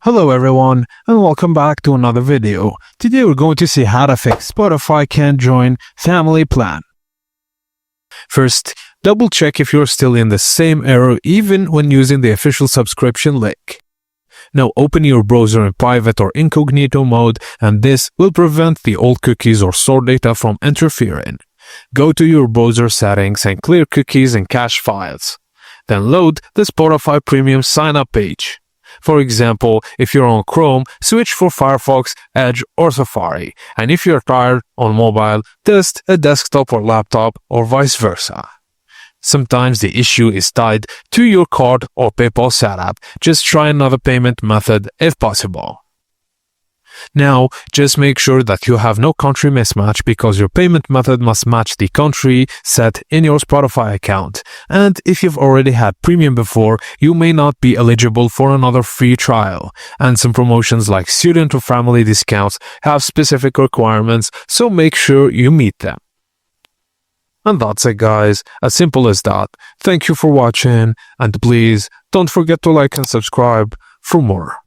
Hello everyone and welcome back to another video. Today we're going to see how to fix Spotify can't join family plan. First, double check if you're still in the same error even when using the official subscription link. Now open your browser in private or incognito mode, and this will prevent the old cookies or stored data from interfering. Go to your browser settings and clear cookies and cache files. Then load the Spotify Premium sign-up page. For example, if you're on Chrome, switch for Firefox, Edge, or Safari. And if you're tired on mobile, test a desktop or laptop, or vice versa. Sometimes the issue is tied to your card or PayPal setup. Just try another payment method if possible. Now, just make sure that you have no country mismatch, because your payment method must match the country set in your Spotify account. And if you've already had premium before, you may not be eligible for another free trial. And some promotions like student or family discounts have specific requirements, so make sure you meet them. And that's it, guys. As simple as that. Thank you for watching, and please don't forget to like and subscribe for more.